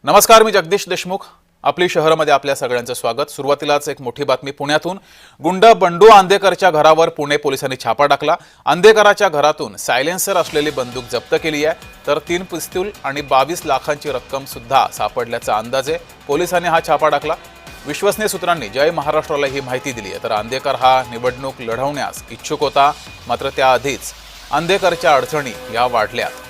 नमस्कार, मी जगदीश देशमुख. आपली शहरामध्ये आपल्या सगळ्यांचं स्वागत. सुरुवातीलाच एक मोठी बातमी पुण्यातून. गुंड बंडू आंदेकरच्या घरावर पुणे पोलिसांनी छापा टाकला. आंदेकराच्या घरातून सायलेन्सर असलेली बंदूक जप्त केली आहे, तर 3 पिस्तूल आणि 22 लाखांची रक्कम सुद्धा सापडल्याचा अंदाज आहे. पोलिसांनी हा छापा टाकला. विश्वसनीय सूत्रांनी जय महाराष्ट्राला ही माहिती दिली आहे. तर आंदेकर हा निवडणूक लढवण्यास इच्छुक होता, मात्र त्याआधीच आंदेकरच्या अडचणी या वाढल्यात.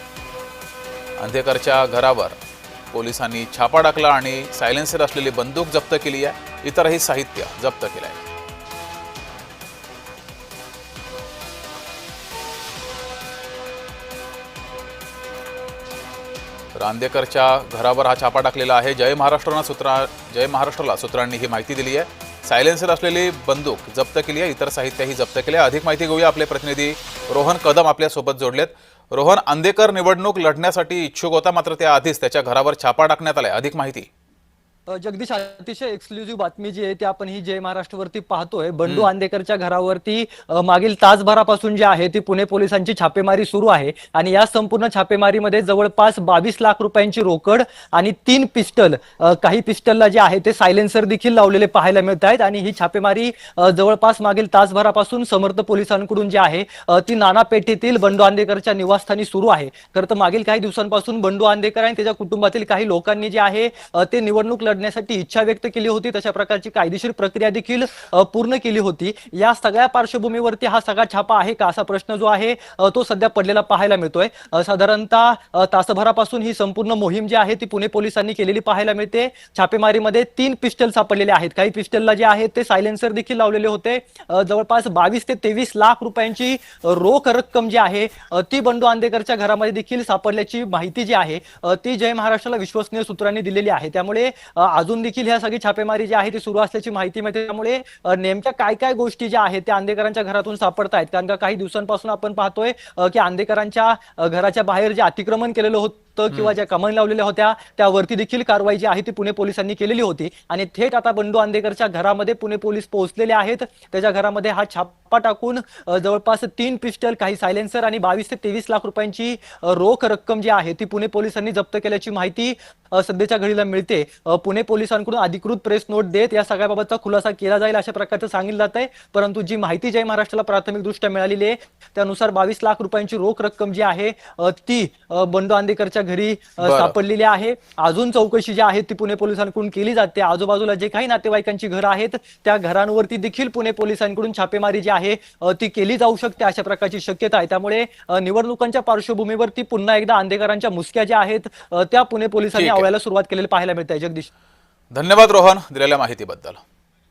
आंदेकरच्या घरावर पोलिसांनी छापा टाकला आणि सायलेन्सर असलेली बंदूक जप्त केली आहे. इतरही साहित्य जप्त केलं आहे. तर आंदेकरच्या घरावर हा छापा टाकलेला आहे. जय महाराष्ट्राला सूत्रांनी ही माहिती दिली आहे. सायलेन्सर असलेली बंदूक जप्त केली आहे, इतर साहित्यही जप्त केले आहे. अधिक माहिती घेऊया. आपले प्रतिनिधी रोहन कदम आपल्या सोबत जोडलेत. रोहन, आंदेकर निवडणूक लढण्यासाठी इच्छुक होता, मात्र त्याआधीच त्याच्या घरावर छापा टाकण्यात आलाय. अधिक माहिती. जगदीश, अतिशय एक्सक्लुझिव्ह बातमी जी आहे ती आपण ही जय महाराष्ट्रवरती पाहतोय. बंडू आंदेकरच्या घरावरती मागील तासभरापासून जे आहे ती पुणे पोलिसांची छापेमारी सुरू आहे आणि या संपूर्ण छापेमारीमध्ये जवळपास 22 लाख रुपयांची रोकड आणि 3 पिस्टल, काही पिस्टलला जे आहे ते सायलेन्सर देखील लावलेले पाहायला मिळत आहेत. आणि ही छापेमारी जवळपास मागील तासभरापासून समर्थ पोलिसांकडून जी आहे ती नाना पेठेतील बंडू आंदेकरच्या निवासस्थानी सुरू आहे. खरं तर मागील काही दिवसांपासून बंडू आंदेकर आणि त्याच्या कुटुंबातील काही लोकांनी जे आहे ते निवडणूक लढण्यासाठी इच्छा व्यक्त केली होती. तशा प्रकारची कायदेशीर प्रक्रिया देखील पूर्ण केली होती. या सगळ्या पार्श्वभूमीवरती हा सगळा छापा आहे का, असा प्रश्न जो आहे तो सध्या पडलेला पाहायला मिळतोय. साधारणतः तासभरापासून ही संपूर्ण मोहीम जी आहे ती पुणे पोलिसांनी केलेली पाहायला मिळते. छापेमारीमध्ये 3 पिस्टल सापडलेले आहेत. काही पिस्टलला जे आहे ते सायलेन्सर देखील लावलेले होते. जवळपास 22 ते 23 लाख रुपयांची रोख रक्कम जी आहे ती बंडू आंदेकरच्या घरामध्ये देखील सापडल्याची माहिती जी आहे ती जय महाराष्ट्राला विश्वसनीय सूत्रांनी दिलेली आहे. त्यामुळे अजून देखील ह्या सगळी छापेमारी जी आहे ती सुरू असल्याची माहिती मिळते. त्यामुळे नेमक्या काय काय गोष्टी ज्या आहेत त्या आंदेकरांच्या घरातून सापडत आहेत, कारण का काही दिवसांपासून आपण पाहतोय की आंदेकरांच्या घराच्या बाहेर जे अतिक्रमण केलेलं होतं किंवा ज्या कमान लावलेल्या होत्या त्यावरती देखील कारवाई जी आहे ती पुणे पोलिसांनी केलेली होती. आणि थेट आता बंडू आंदेकरच्या घरामध्ये पुणे पोलीस पोहोचलेले आहेत. त्याच्या घरामध्ये हा छापा टाकून जवळपास 3 पिस्टल, काही सायलेन्सर आणि 22 ते 23 लाख रुपयांची रोख रक्कम जी आहे ती पुणे पोलिसांनी जप्त केल्याची माहिती सध्याच्या घडीला मिळते. पुणे पोलिसांकडून अधिकृत प्रेस नोट देत या सगळ्याबाबतचा खुलासा केला जाईल अशा प्रकारचं सांगितलं जात आहे. परंतु जी माहिती जय महाराष्ट्राला प्राथमिकदृष्ट्या मिळालेली आहे त्यानुसार 22 लाख रुपयांची रोख रक्कम जी आहे ती बंडू आंदेकरच्या घरी सापडलेली आहे. अजून चौकशी जी आहे ती पुणे पोलिसांकडून केली जाते. आजूबाजूला जे काही नातेवाईकांची घरं आहेत त्या घरांवरती देखील पुणे पोलिसांकडून छापेमारी जी आहे ती केली जाऊ शकते अशा प्रकारची शक्यता आहे. त्यामुळे निवडणुकांच्या पार्श्वभूमीवरती पुन्हा एकदा आंदेकरांच्या मुसक्या ज्या आहेत त्या पुणे पोलिसांनी आवळायला सुरुवात केलेली पाहायला मिळते. जगदीश, धन्यवाद रोहन दिलेल्या माहितीबद्दल.